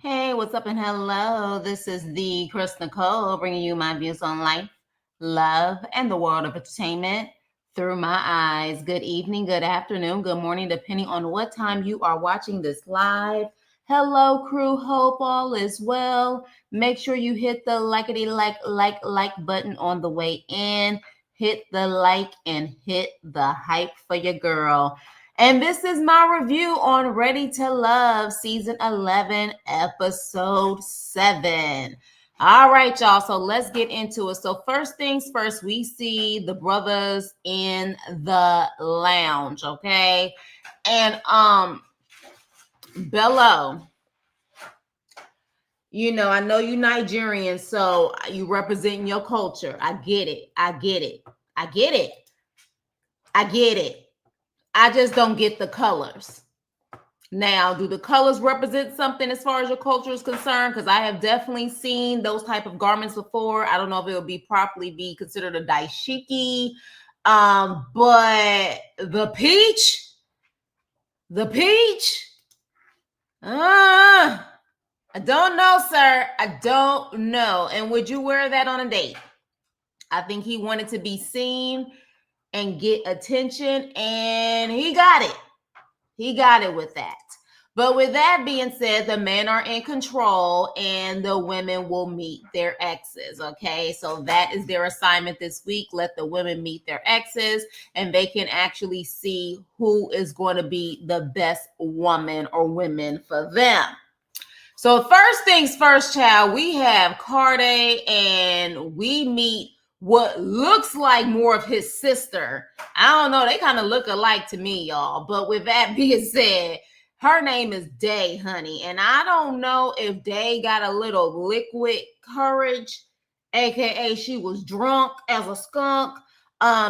Hey, what's up and hello. This is the Chris Nicole bringing you my views on life, love, and the world of entertainment through my eyes. Good evening, good afternoon, good morning, depending on what time you are watching this live. Hello, crew. Hope all is well. Make sure you hit the like button on the way in. Hit the like and hit the hype for your girl. And this is my review on Ready to Love, Season 11, Episode 7. All right, y'all. So let's get into it. So first things first, we see the brothers in the lounge, okay? And Bellow, I know you Nigerian, so you representing your culture. I get it. I get it. I get it. I get it. I just don't get the colors. Now, do the colors represent something as far as your culture is concerned? Because I have definitely seen those type of garments before. I don't know if it would be properly be considered a daishiki. But the peach, I don't know, sir. I don't know. And would you wear that on a date? I think he wanted to be seen and get attention, and he got it. He got it with that. But with that being said, the men are in control and the women will meet their exes. Okay. So that is their assignment this week. Let the women meet their exes and they can actually see who is going to be the best woman or women for them. So first things first, child, we have Carde and we meet what looks like more of his sister. I don't know. They kind of look alike to me, y'all. But with that being said, her name is Day, honey. And I don't know if Day got a little liquid courage, aka she was drunk as a skunk.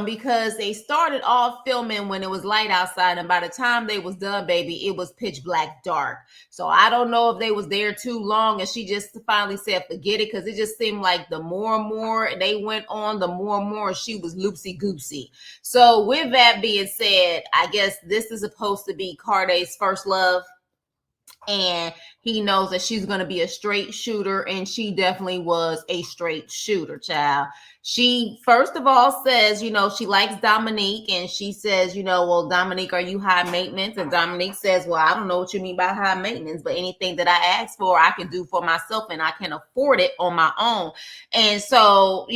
Because they started off filming when it was light outside, and by the time they was done, baby, it was pitch black dark. So I don't know if they was there too long and she just finally said forget it, because it just seemed like the more and more they went on, the more and more she was loopsy goopsy. So with that being said, I guess this is supposed to be Carde's first love, and he knows that she's going to be a straight shooter, and she definitely was a straight shooter, child. She first of all says, she likes Dominique, and she says, well, Dominique, are you high maintenance? And Dominique says, well, I don't know what you mean by high maintenance, but anything that I ask for, I can do for myself, and I can afford it on my own. And so,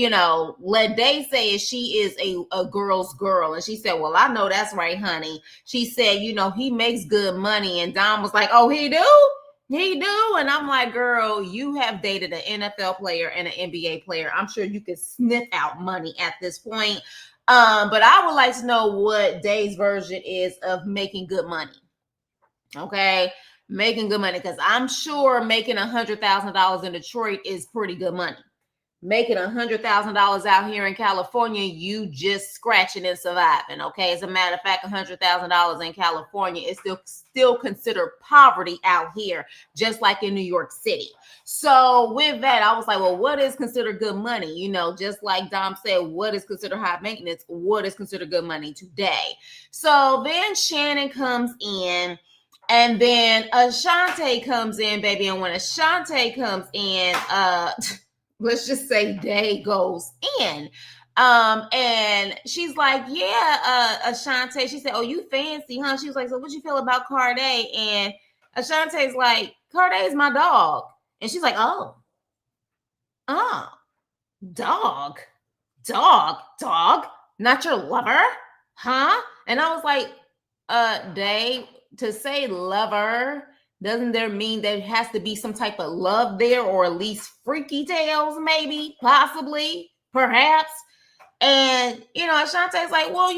let Day say she is a girl's girl. And she said, well, I know that's right, honey. She said, he makes good money. And Dom was like, oh, he do? He do. And I'm like, girl, you have dated an NFL player and an NBA player. I'm sure you can sniff out money at this point. But I would like to know what Day's version is of making good money. Okay. Making good money. Because I'm sure making $100,000 in Detroit is pretty good money. Making $100,000 out here in California, you just scratching and surviving. Okay. As a matter of fact, $100,000 in California is still considered poverty out here, just like in New York City. So with that, I was like, well, what is considered good money? Just like Dom said, what is considered high maintenance? What is considered good money today? So then Shannon comes in. And then Ashante comes in, baby. And when Ashante comes in, let's just say Day goes in. And she's like, yeah, Ashante. She said, oh, you fancy, huh? She was like, so what you feel about Carde? And Ashante's like, Carde is my dog. And she's like, oh, dog, not your lover, huh? And I was like, Day, to say lover, doesn't there mean there has to be some type of love there, or at least freaky tales, maybe, possibly, perhaps? And, Ashante's like, well,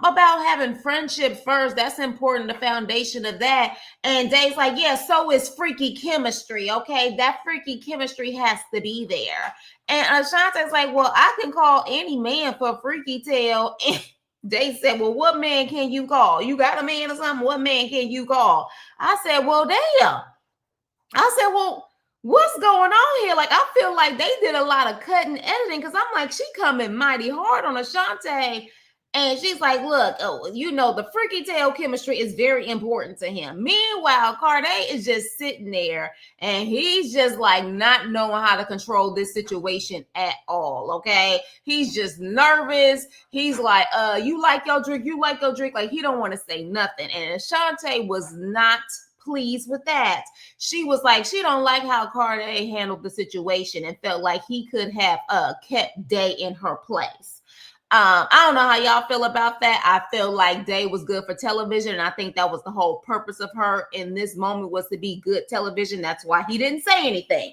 about having friendship first. That's important, the foundation of that. And Dave's like, yeah, so is freaky chemistry, okay? That freaky chemistry has to be there. And Ashante's like, well, I can call any man for a freaky tale. And Dave said, well, what man can you call? You got a man or something? What man can you call? I said, well, damn. I said, well, what's going on here? Like, I feel like they did a lot of cutting editing, because I'm like, she coming mighty hard on Ashante. And she's like, look, oh, you know, the freaky tail chemistry is very important to him. Meanwhile, Carde is just sitting there and he's just like not knowing how to control this situation at all. Okay. He's just nervous. He's like, you like your drink, you like your drink. Like he don't want to say nothing. And Ashante was not pleased with that. She was like, she don't like how Carde handled the situation and felt like he could have kept Day in her place. I don't know how y'all feel about that. I feel like Day was good for television, and I think that was the whole purpose of her in this moment was to be good television. That's why he didn't say anything.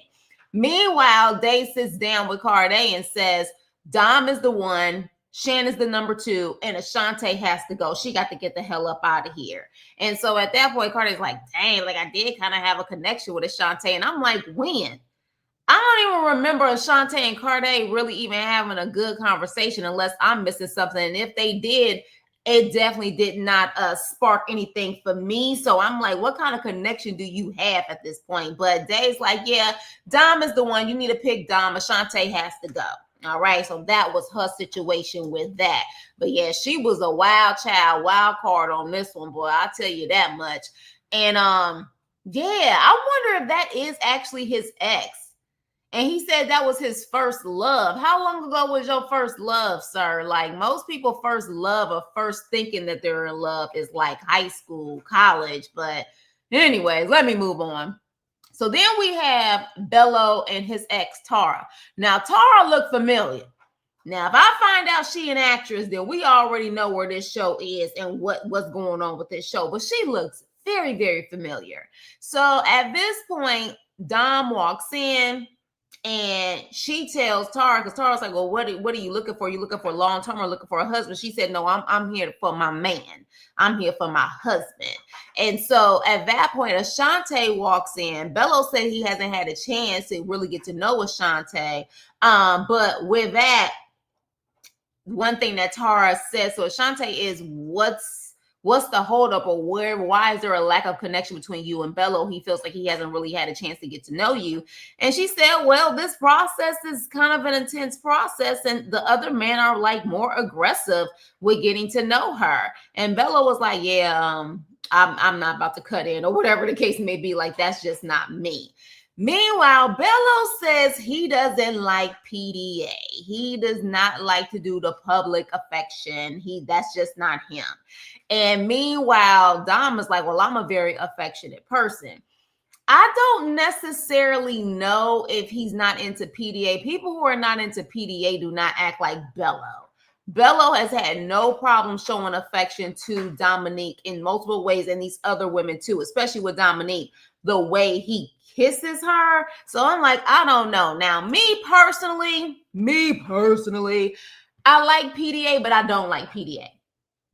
Meanwhile, Day sits down with Carde and says, Dom is the one, Shan is the number 2, and Ashante has to go. She got to get the hell up out of here. And so at that point, Carde's like, dang, like I did kind of have a connection with Ashante. And I'm like, when? I don't even remember Ashante and Carde really even having a good conversation unless I'm missing something. And if they did, it definitely did not spark anything for me. So I'm like, what kind of connection do you have at this point? But Day's like, yeah, Dom is the one. You need to pick Dom. Ashante has to go. All right. So that was her situation with that. But yeah, she was a wild child, wild card on this one, boy. I'll tell you that much. And yeah, I wonder if that is actually his ex. And he said that was his first love. How long ago was your first love, sir? Like most people first love or first thinking that they're in love is like high school, college. But anyways, let me move on. So then we have Bellow and his ex, Tara. Now, Tara looked familiar. Now, if I find out she an actress, then we already know where this show is and what's going on with this show. But she looks very, very familiar. So at this point, Dom walks in. And she tells Tara, because Tara's like, well, what are you looking for? You looking for long term or looking for a husband? She said, no, I'm here for my man. I'm here for my husband. And so at that point, Ashante walks in. Bellow said he hasn't had a chance to really get to know Ashante. But with that, one thing that Tara says, so Ashante is what's the holdup or why is there a lack of connection between you and Bellow? He feels like he hasn't really had a chance to get to know you. And she said, well, this process is kind of an intense process. And the other men are like more aggressive with getting to know her. And Bellow was like, yeah, I'm not about to cut in or whatever the case may be. Like, that's just not me. Meanwhile, Bellow says he doesn't like PDA. He does not like to do the public affection. That's just not him. And meanwhile, Dom is like, well, I'm a very affectionate person. I don't necessarily know if he's not into PDA. People who are not into PDA do not act like Bellow. Bellow has had no problem showing affection to Dominique in multiple ways, and these other women too, especially with Dominique, the way he kisses her. So I'm like, I don't know. Now, me personally, I like PDA, but I don't like PDA.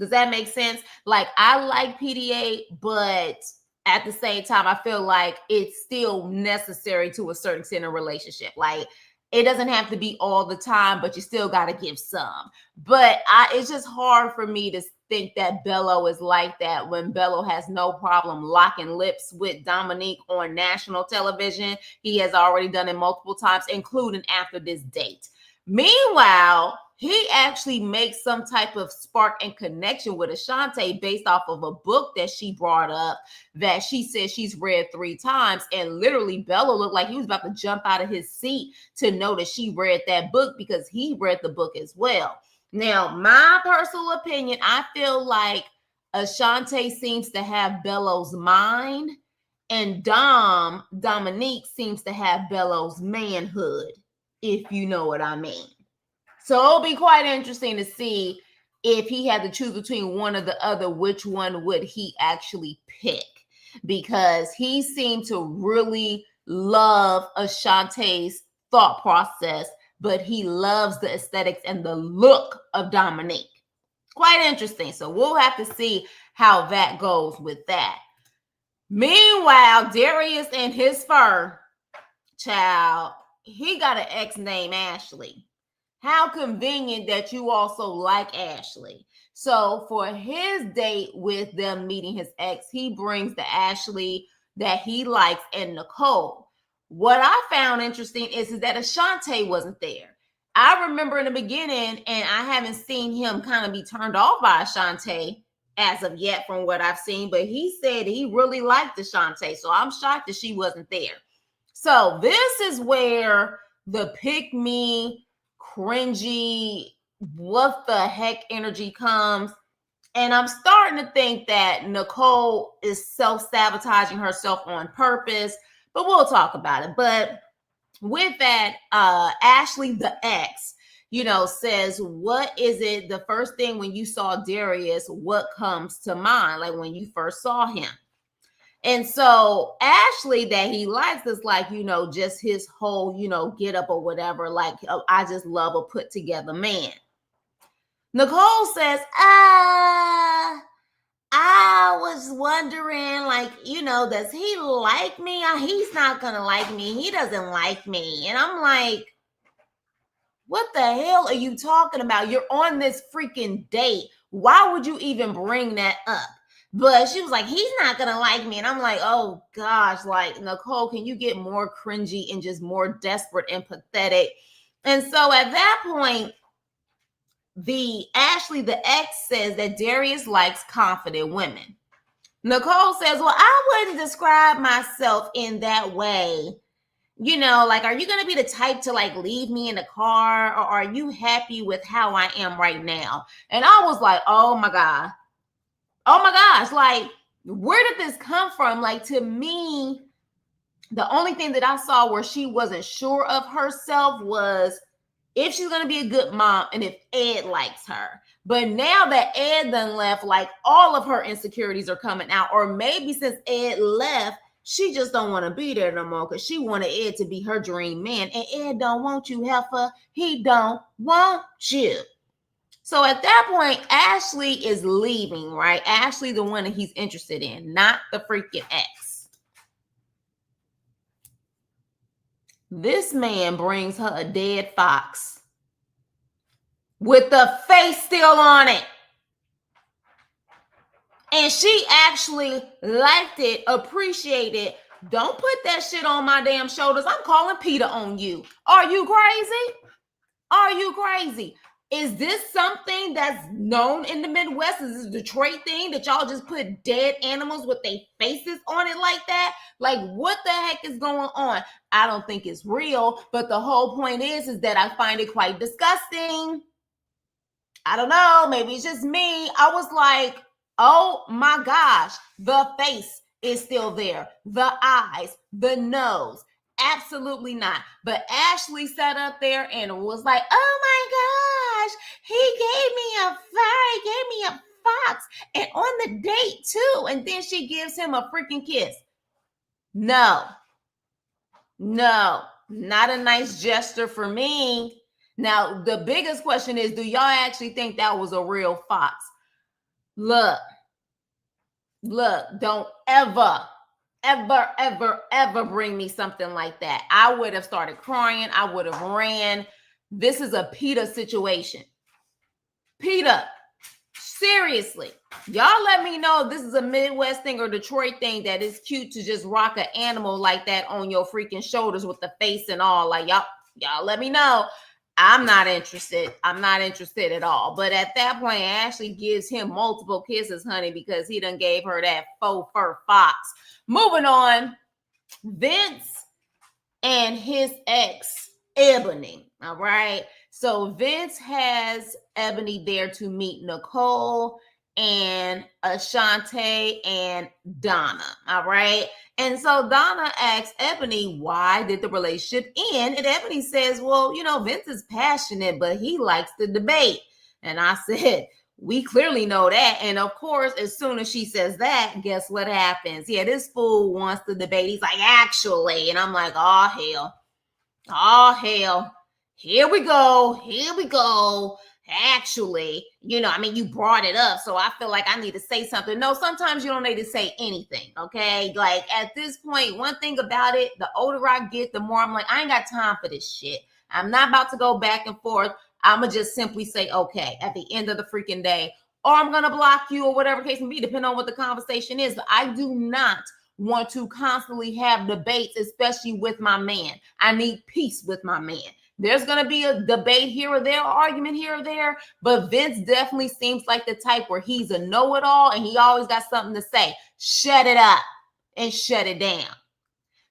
Does that make sense? Like, I like PDA, but at the same time, I feel like it's still necessary to a certain extent in a relationship. Like, it doesn't have to be all the time, but you still got to give some. But it's just hard for me to think that Bellow is like that when Bellow has no problem locking lips with Dominique on national television. He has already done it multiple times, including after this date. Meanwhile, he actually makes some type of spark and connection with Ashante based off of a book that she brought up that she said she's read 3 times. And literally, Bellow looked like he was about to jump out of his seat to know that she read that book because he read the book as well. Now, my personal opinion, I feel like Ashante seems to have Bellow's mind and Dominique seems to have Bellow's manhood, if you know what I mean. So it'll be quite interesting to see if he had to choose between one or the other, which one would he actually pick? Because he seemed to really love Ashante's thought process, but he loves the aesthetics and the look of Dominique. Quite interesting. So we'll have to see how that goes with that. Meanwhile, Darius and his fur child, he got an ex named Ashley. How convenient that you also like Ashley. So for his date with them meeting his ex, he brings the Ashley that he likes and Nicole. What I found interesting is that Ashante wasn't there. I remember in the beginning, and I haven't seen him kind of be turned off by Ashante as of yet from what I've seen, but he said he really liked Ashante. So I'm shocked that she wasn't there. So this is where the pick me, cringy, what the heck energy comes. And I'm starting to think that Nicole is self-sabotaging herself on purpose, but we'll talk about it. But with that, Ashley, the ex, says, what is it, the first thing when you saw Darius, what comes to mind? Like when you first saw him. And so Ashley, that he likes, is like, just his whole, get up or whatever. Like, I just love a put together man. Nicole says, I was wondering, like, does he like me? He's not going to like me. He doesn't like me. And I'm like, what the hell are you talking about? You're on this freaking date. Why would you even bring that up? But she was like, he's not going to like me. And I'm like, oh gosh, like, Nicole, can you get more cringy and just more desperate and pathetic? And so at that point, Ashley, the ex, says that Darius likes confident women. Nicole says, well, I wouldn't describe myself in that way. Like, are you going to be the type to like leave me in the car, or are you happy with how I am right now? And I was like, oh my God. Oh my gosh. Like, where did this come from? Like, to me, the only thing that I saw where she wasn't sure of herself was if she's going to be a good mom and if Ed likes her. But now that Ed done left, like, all of her insecurities are coming out. Or maybe since Ed left, she just don't want to be there no more because she wanted Ed to be her dream man. And Ed don't want you, heifer. He don't want you. So at that point, Ashley is leaving, right? Ashley, the one that he's interested in, not the freaking ex. This man brings her a dead fox with the face still on it. And she actually liked it, appreciated it. Don't put that shit on my damn shoulders. I'm calling Peter on you. Are you crazy? Are you crazy? Is this something that's known in the Midwest? Is this a Detroit thing that y'all just put dead animals with their faces on it like that? Like, what the heck is going on? I don't think it's real, but the whole point is that I find it quite disgusting. I don't know. Maybe it's just me. I was like, oh my gosh, the face is still there. The eyes, the nose. Absolutely not. But Ashley sat up there and was like, oh my gosh, he gave me a fox, and on the date too. And then she gives him a freaking kiss. No, not a nice gesture for me. Now, the biggest question is, do y'all actually think that was a real fox? Look, don't ever bring me something like that. I would have started crying. I would have ran. This is a PETA situation. PETA, seriously, y'all let me know if this is a Midwest thing or Detroit thing that is cute to just rock an animal like that on your freaking shoulders with the face and all. Like, y'all let me know. I'm not interested. I'm not interested at all. But at that point, Ashley gives him multiple kisses, honey, because he done gave her that faux fur fox. Moving on, Vince and his ex, Ebony. All right. So Vince has Ebony there to meet Nicole and Ashante and Donna. All right. And so Donna asks Ebony, why did the relationship end? And Ebony says, well, Vince is passionate, but he likes to debate. And I said, we clearly know that. And of course, as soon as she says that, guess what happens? Yeah, this fool wants to debate. He's like, actually. And I'm like, oh, hell. Here we go. Actually, you brought it up, so I feel like I need to say something. No, sometimes you don't need to say anything, okay? Like, at this point, one thing about it, the older I get, the more I'm like, I ain't got time for this shit. I'm not about to go back and forth. I'm going to just simply say, okay, at the end of the freaking day, or I'm going to block you or whatever case may be, depending on what the conversation is. But I do not want to constantly have debates, especially with my man. I need peace with my man. There's going to be a debate here or there, argument here or there, but Vince definitely seems like the type where he's a know-it-all and he always got something to say. Shut it up and shut it down.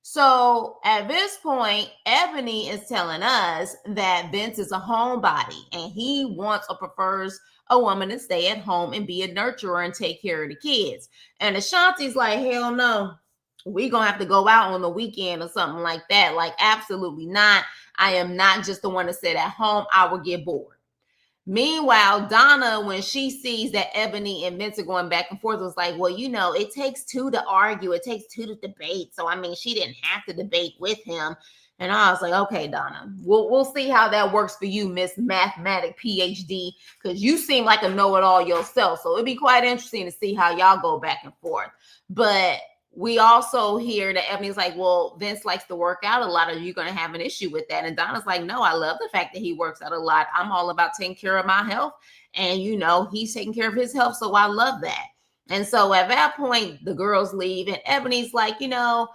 So at this point, Ebony is telling us that Vince is a homebody and he wants or prefers a woman to stay at home and be a nurturer and take care of the kids. And Ashanti's like, hell no, we gonna have to go out on the weekend or something like that. Like, absolutely not. I am not just the one to sit at home. I will get bored. Meanwhile, Donna, when she sees that Ebony and Vince are going back and forth, was like, well, you know, it takes two to argue. It takes two to debate. So, I mean, she didn't have to debate with him. And I was like, okay, Donna, we'll see how that works for you, Miss Mathematic PhD, because you seem like a know-it-all yourself. So it'd be quite interesting to see how y'all go back and forth. But we also hear that Ebony's like, well, Vince likes to work out a lot. Are you going to have an issue with that? And Donna's like, no, I love the fact that he works out a lot. I'm all about taking care of my health. And, you know, he's taking care of his health. So I love that. And so at that point, the girls leave. And Ebony's like, you know,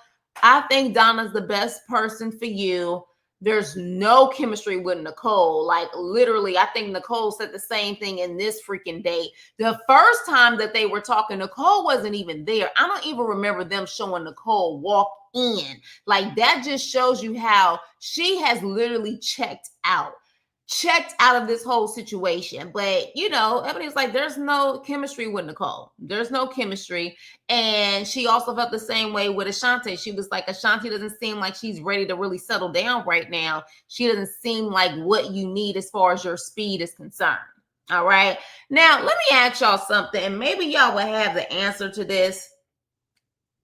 I think Donna's the best person for you. There's no chemistry with Nicole. Like, literally, I think Nicole said the same thing in this freaking date. The first time that they were talking, Nicole wasn't even there. I don't even remember them showing Nicole walk in. Like, that just shows you how she has literally checked out of this whole situation. But, you know, Ebony's like, there's no chemistry with Nicole. There's no chemistry. And she also felt the same way with Ashanti. She was like, Ashanti doesn't seem like she's ready to really settle down right now. She doesn't seem like what you need as far as your speed is concerned. All right. Now, let me ask y'all something, and maybe y'all will have the answer to this.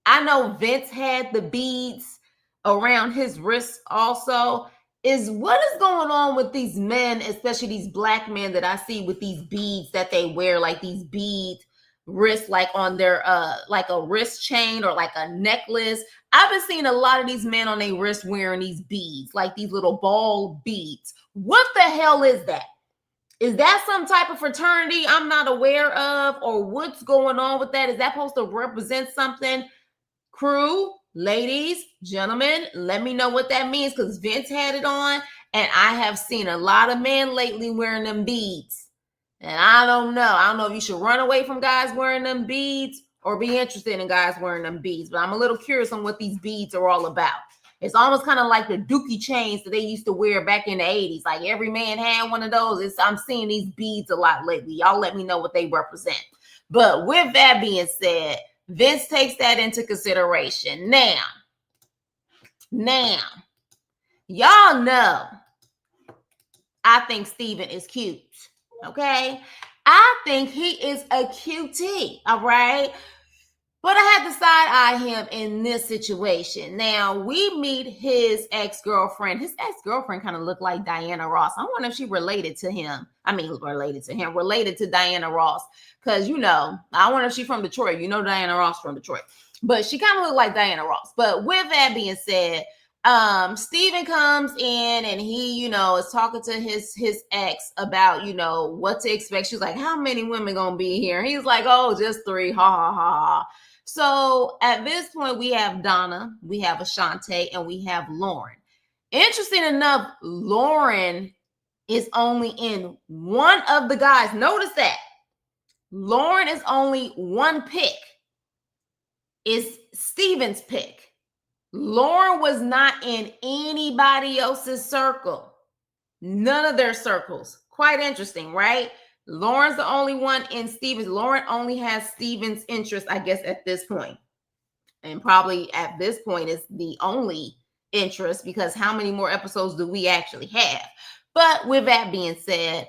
I know Vince had the beads around his wrists also. Is what is going on with these men, especially these black men that I see with these beads that they wear, like these beads wrist, like on their like a wrist chain or like a necklace. I've been seeing a lot of these men on their wrist wearing these beads, like these little ball beads. What the hell is that? Is that some type of fraternity I'm not aware of, or what's going on with that? Is that supposed to represent something? Crew, ladies, gentlemen, let me know what that means, because Vince had it on, and I have seen a lot of men lately wearing them beads. And I don't know. I don't know if you should run away from guys wearing them beads or be interested in guys wearing them beads. But I'm a little curious on what these beads are all about. It's almost kind of like the dookie chains that they used to wear back in the 80s. Like every man had one of those. I'm seeing these beads a lot lately. Y'all let me know what they represent. But with that being said, Vince takes that into consideration. Now, y'all know I think Steven is cute. Okay, I think he is a cutie. All right, but I had to side-eye him in this situation. Now, we meet his ex-girlfriend. His ex-girlfriend kind of looked like Diana Ross. I wonder if she related to Diana Ross. Because, you know, I wonder if she's from Detroit. You know Diana Ross from Detroit. But she kind of looked like Diana Ross. But with that being said, Steven comes in and he, you know, is talking to his ex about, you know, what to expect. She's like, how many women gonna be here? And he's like, oh, just 3. Ha ha ha. So at this point, we have Donna, we have Ashanti, and we have Lauren. Interesting enough, Lauren is only in one of the guys. Notice that. Lauren is only one pick. It's Steven's pick. Lauren was not in anybody else's circle. None of their circles. Quite interesting, right? Lauren's the only one in Steven's. Lauren only has Steven's interest, I guess, at this point. And probably at this point is the only interest, because how many more episodes do we actually have? But with that being said,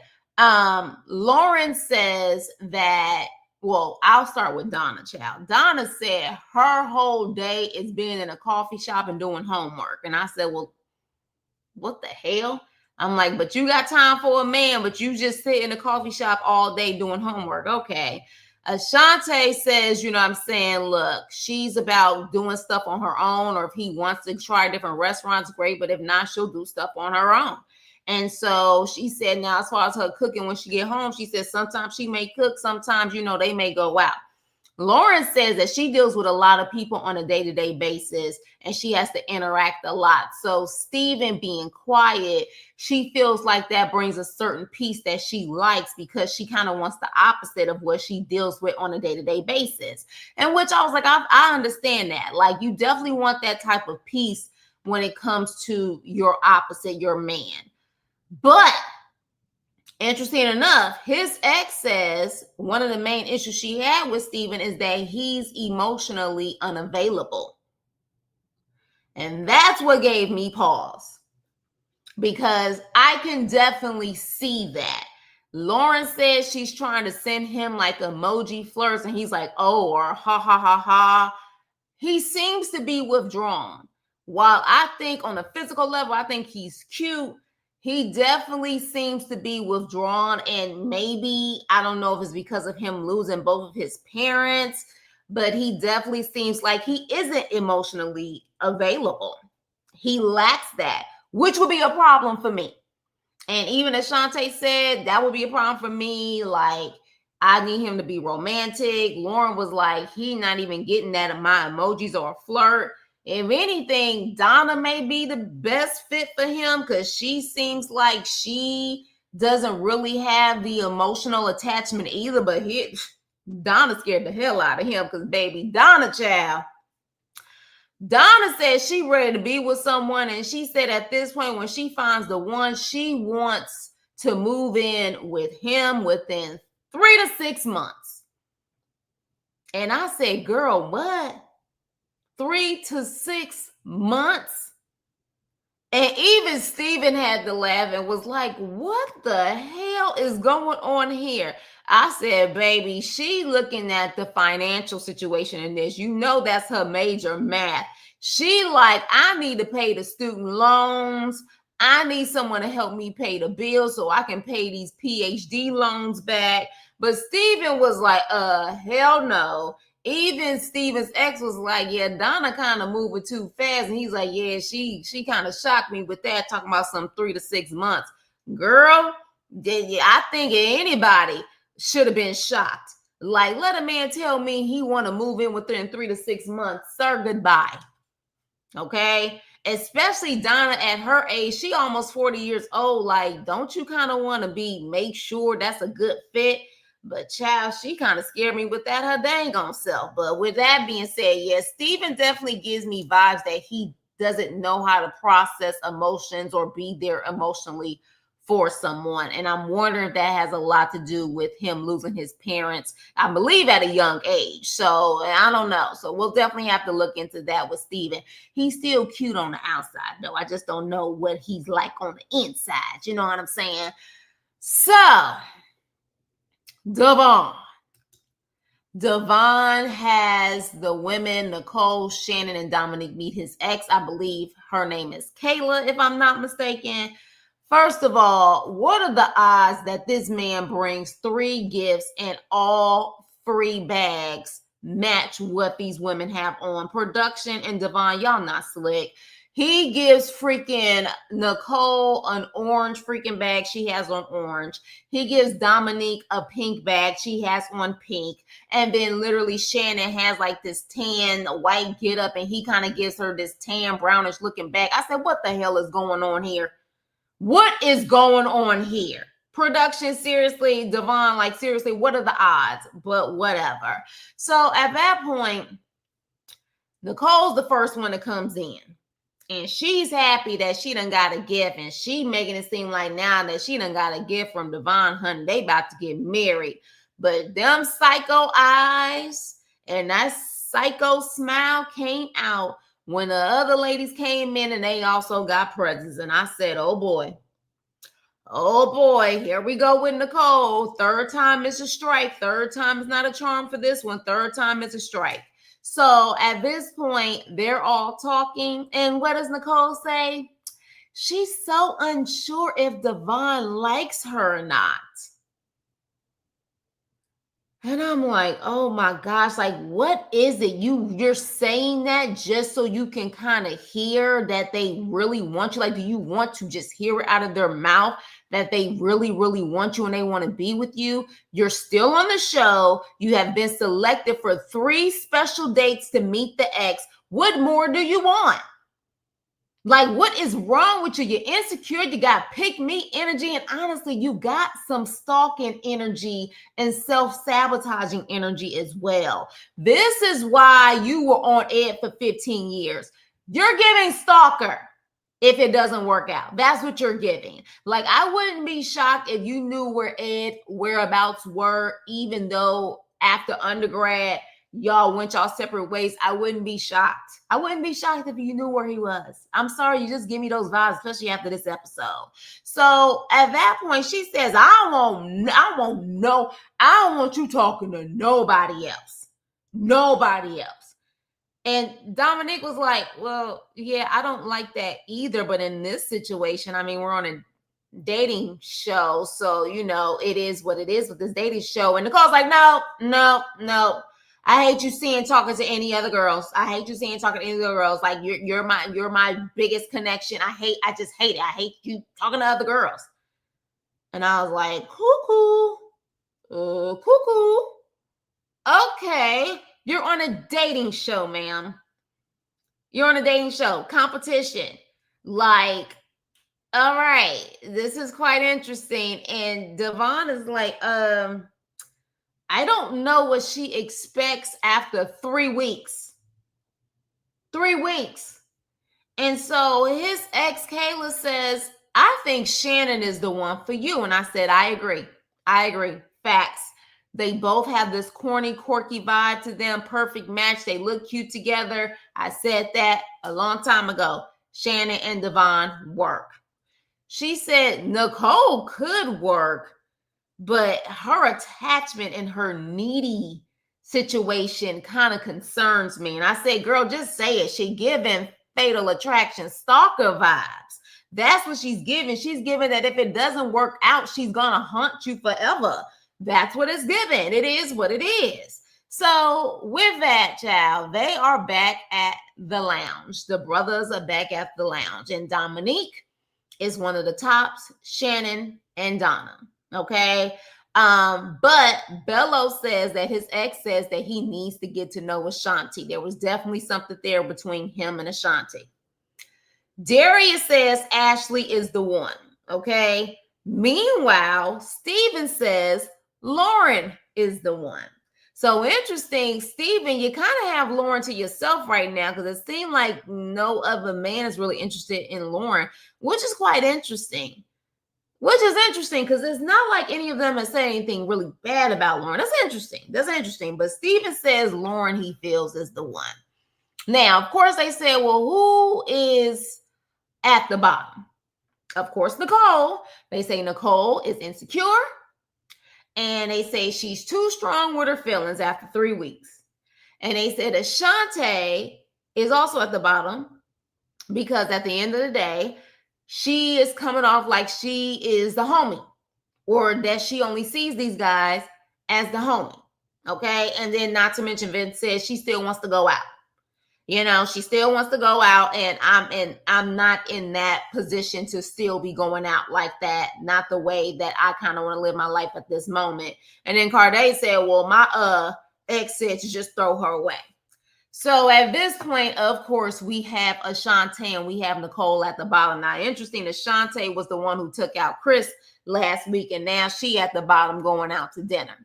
Lauren says that, well, I'll start with Donna, child. Donna said her whole day is being in a coffee shop and doing homework. And I said, well, what the hell? I'm like, but you got time for a man, but you just sit in a coffee shop all day doing homework. Okay. Ashanti says, you know what I'm saying, look, she's about doing stuff on her own, or if he wants to try different restaurants, great. But if not, she'll do stuff on her own. And so she said, now, as far as her cooking when she get home, she said sometimes she may cook, sometimes, you know, they may go out. Lauren says that she deals with a lot of people on a day-to-day basis and she has to interact a lot. So Steven being quiet, she feels like that brings a certain peace that she likes because she kind of wants the opposite of what she deals with on a day-to-day basis. And which I was like, I understand that. Like, you definitely want that type of peace when it comes to your opposite, your man. But interesting enough, his ex says one of the main issues she had with Steven is that he's emotionally unavailable. And that's what gave me pause, because I can definitely see that. Lauren says she's trying to send him like emoji flirts, and he's like, oh, or ha ha ha ha. He seems to be withdrawn. While I think on a physical level, I think he's cute, he definitely seems to be withdrawn. And maybe, I don't know if it's because of him losing both of his parents, but he definitely seems like he isn't emotionally available. He lacks that, which would be a problem for me. And even as Shantae said, that would be a problem for me. Like, I need him to be romantic. Lauren was like, he not even getting that in my emojis or a flirt. If anything, Donna may be the best fit for him because she seems like she doesn't really have the emotional attachment either. But Donna scared the hell out of him because, baby, Donna child. Donna said she ready to be with someone, and she said at this point, when she finds the one, she wants to move in with him within 3 to 6 months. And I said, girl, what? 3 to 6 months? And even Steven had to laugh and was like, what the hell is going on here? I said, baby, she looking at the financial situation in this. You know that's her major math. She like, I need to pay the student loans. I need someone to help me pay the bills so I can pay these PhD loans back. But Steven was like, hell no. Even Steven's ex was like, yeah, Donna kind of moving too fast. And he's like, yeah, she kind of shocked me with that, talking about some 3 to 6 months. Girl, I think anybody should have been shocked. Like, let a man tell me he want to move in within 3 to 6 months. Sir, goodbye. Okay? Especially Donna at her age. She almost 40 years old. Like, don't you kind of want to make sure that's a good fit? But child, she kind of scared me with that her dang on self. But with that being said, yes, Steven definitely gives me vibes that he doesn't know how to process emotions or be there emotionally for someone. And I'm wondering if that has a lot to do with him losing his parents, I believe, at a young age. So I don't know. So we'll definitely have to look into that with Steven. He's still cute on the outside, though. I just don't know what he's like on the inside. You know what I'm saying? So Devon has the women, Nicole, Shannon, and Dominique meet his ex. I believe her name is Kayla, if I'm not mistaken. First of all, what are the odds that this man brings 3 gifts and all 3 bags match what these women have on? Production and Devon, y'all not slick. He gives freaking Nicole an orange freaking bag. She has on orange. He gives Dominique a pink bag. She has on pink. And then literally Shannon has like this tan white get up, and he kind of gives her this tan brownish looking bag. I said, what the hell is going on here? What is going on here? Production, seriously, Devon, like seriously, what are the odds? But whatever. So at that point, Nicole's the first one that comes in. And she's happy that she done got a gift, and she making it seem like now that she done got a gift from Devon, honey, they about to get married. But them psycho eyes and that psycho smile came out when the other ladies came in, and they also got presents. And I said, oh boy, here we go with Nicole. 3rd time is a strike. 3rd time is not a charm for this one. 3rd time is a strike. So at this point, they're all talking. And what does Nicole say? She's so unsure if Devon likes her or not. And I'm like, oh my gosh, like what is it? You're saying that just so you can kind of hear that they really want you? Like, do you want to just hear it out of their mouth that they really, really want you and they want to be with you? You're still on the show. You have been selected for 3 special dates to meet the ex. What more do you want? Like, what is wrong with you? You're insecure. You got pick me energy. And honestly, you got some stalking energy and self-sabotaging energy as well. This is why you were on Ed for 15 years. You're giving stalker if it doesn't work out. That's what you're giving. Like, I wouldn't be shocked if you knew where Ed whereabouts were, even though after undergrad, y'all went y'all separate ways. I wouldn't be shocked. I wouldn't be shocked if you knew where he was. I'm sorry, you just give me those vibes, especially after this episode. So at that point, she says, I don't want you talking to nobody else. Nobody else. And Dominique was like, well, yeah, I don't like that either. But in this situation, I mean, we're on a dating show. So, it is what it is with this dating show. And Nicole's like, no. I hate you seeing talking to any other girls. I hate you seeing talking to any other girls. Like you're my biggest connection. I just hate it. I hate you talking to other girls. And I was like, cuckoo. Okay. You're on a dating show, ma'am. You're on a dating show. Competition. Like, all right, this is quite interesting. And Devon is like, I don't know what she expects after 3 weeks. 3 weeks. And so his ex, Kayla, says, I think Shannon is the one for you. And I said, I agree. Facts. They both have this corny, quirky vibe to them. Perfect match. They look cute together. I said that a long time ago. Shannon and Devon work. She said Nicole could work, but her attachment and her needy situation kind of concerns me. And I said, girl, just say it. She giving fatal attraction, stalker vibes. That's what she's giving. She's giving that if it doesn't work out, she's going to haunt you forever. That's what it's giving. It is what it is. So with that, child, they are back at the lounge. The brothers are back at the lounge. And Dominique is one of the tops, Shannon and Donna. Okay. But Bellow says that his ex says that he needs to get to know Ashanti. There was definitely something there between him and Ashanti. Darius says Ashley is the one. Okay. Meanwhile, Steven says Lauren is the one. So interesting, Steven, you kind of have Lauren to yourself right now because it seemed like no other man is really interested in Lauren, which is quite interesting. Because it's not like any of them have said anything really bad about Lauren. That's interesting. But Steven says Lauren he feels is the one. Now, of course, they said, well, who is at the bottom? Of course, Nicole. They say Nicole is insecure. And they say she's too strong with her feelings after 3 weeks. And they said Ashanti is also at the bottom because at the end of the day, she is coming off like she is the homie or that she only sees these guys as the homie. Okay. And then not to mention Vince says she still wants to go out. She still wants to go out and I'm not in that position to still be going out like that. Not the way that I kind of want to live my life at this moment. And then Carde said, well, my ex said to just throw her away. So at this point, of course, we have Ashanti and we have Nicole at the bottom. Now, interesting, Ashanti was the one who took out Chris last week, and now she at the bottom going out to dinner.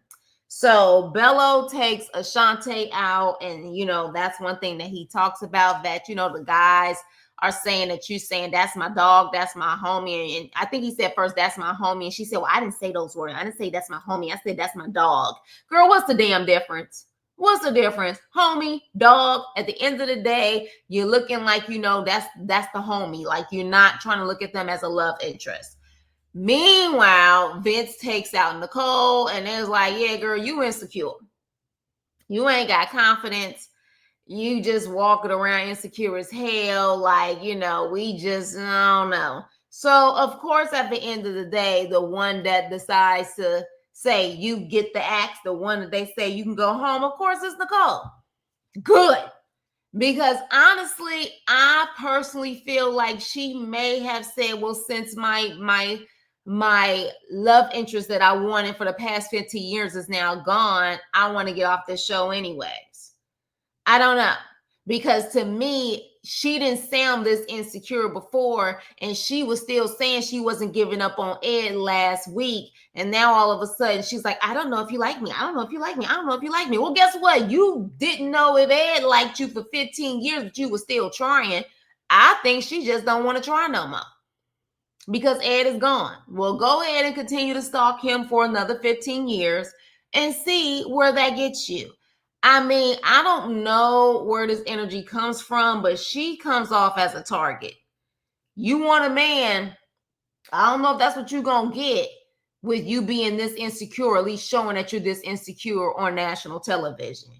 So Bellow takes Ashanti out, and, that's one thing that he talks about, that, the guys are saying that you're saying, that's my dog, that's my homie. And I think he said first, that's my homie. And she said, well, I didn't say those words. I didn't say that's my homie. I said, that's my dog. Girl, what's the damn difference? What's the difference? Homie, dog. At the end of the day, you're looking like, that's the homie. Like, you're not trying to look at them as a love interest. Meanwhile, Vince takes out Nicole and is like, yeah, girl, you insecure. You ain't got confidence. You just walking around insecure as hell. Like, we just, I don't know. So, of course, at the end of the day, the one that decides to say you get the axe, the one that they say you can go home, of course it's Nicole. Good. Because honestly, I personally feel like she may have said, well, since my love interest that I wanted for the past 15 years is now gone, I want to get off this show anyways. I don't know. Because to me, she didn't sound this insecure before, and she was still saying she wasn't giving up on Ed last week. And now all of a sudden she's like, I don't know if you like me. I don't know if you like me. I don't know if you like me. Well, guess what? You didn't know if Ed liked you for 15 years, but you were still trying. I think she just don't want to try no more because Ed is gone. Well, go ahead and continue to stalk him for another 15 years and see where that gets you. I mean, I don't know where this energy comes from, but she comes off as a target. You want a man, I don't know if that's what you're going to get with you being this insecure, at least showing that you're this insecure on national television.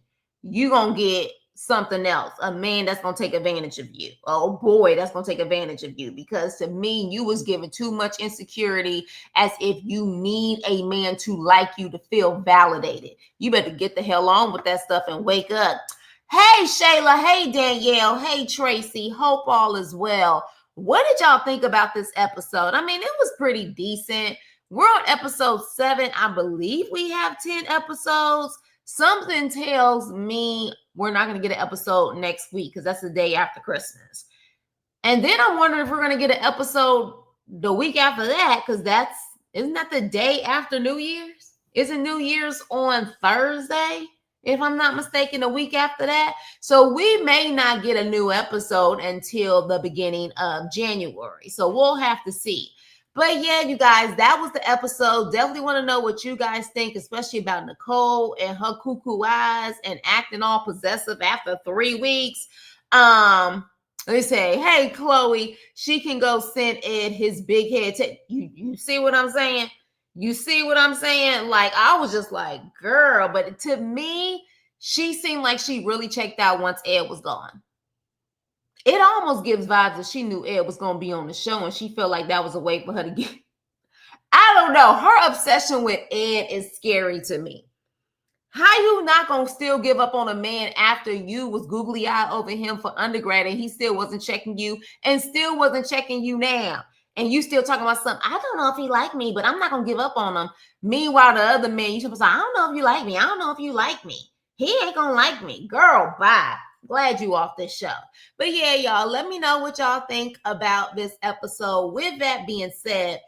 You're going to get something else, a man that's going to take advantage of you, a boy that's going to take advantage of you, because to me, you was given too much insecurity as if you need a man to like you to feel validated. You better get the hell on with that stuff and wake up. Hey, Shayla. Hey, Danielle. Hey, Tracy. Hope all is well. What did y'all think about this episode? I mean, it was pretty decent. We're on episode 7. I believe we have 10 episodes. Something tells me we're not going to get an episode next week because that's the day after Christmas. And then I'm wondering if we're going to get an episode the week after that, because isn't that the day after New Year's? Isn't New Year's on Thursday? If I'm not mistaken, a week after that. So we may not get a new episode until the beginning of January. So we'll have to see. But yeah, you guys, that was the episode. Definitely want to know what you guys think, especially about Nicole and her cuckoo eyes and acting all possessive after 3 weeks. They say, hey, Chloe, she can go send Ed his big head. You see what I'm saying? You see what I'm saying? Like, I was just like, girl. But to me, she seemed like she really checked out once Ed was gone. It almost gives vibes that she knew Ed was going to be on the show and she felt like that was a way for her to get. I don't know. Her obsession with Ed is scary to me. How you not going to still give up on a man after you was googly eye over him for undergrad and he still wasn't checking you and still wasn't checking you now? And you still talking about something, I don't know if he like me, but I'm not going to give up on him. Meanwhile, the other man, you should be like, I don't know if you like me. I don't know if you like me. He ain't going to like me. Girl, bye. Glad you off this show. But yeah, y'all, let me know what y'all think about this episode. With that being said,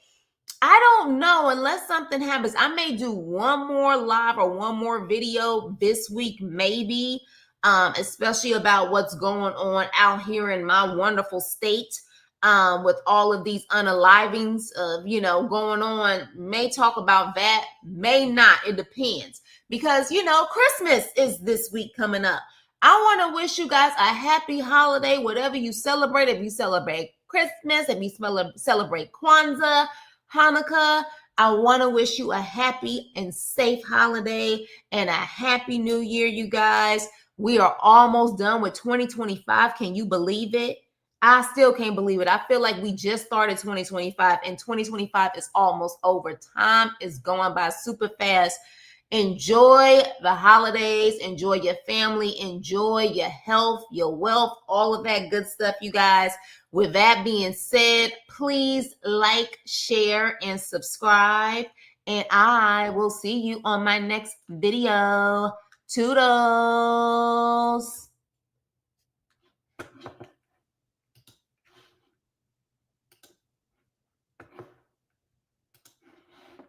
I don't know, unless something happens. I may do one more live or one more video this week, maybe, especially about what's going on out here in my wonderful state. With all of these unalivings of, going on. May talk about that, may not. It depends. Because, Christmas is this week coming up. I want to wish you guys a happy holiday, whatever you celebrate. If you celebrate Christmas, if you celebrate Kwanzaa, Hanukkah, I want to wish you a happy and safe holiday and a happy new year, you guys. We are almost done with 2025. Can you believe it? I still can't believe it. I feel like we just started 2025 and 2025 is almost over. Time is going by super fast. Enjoy the holidays, enjoy your family, enjoy your health, your wealth, all of that good stuff, you guys. With that being said, please like, share, and subscribe. And I will see you on my next video. Toodles.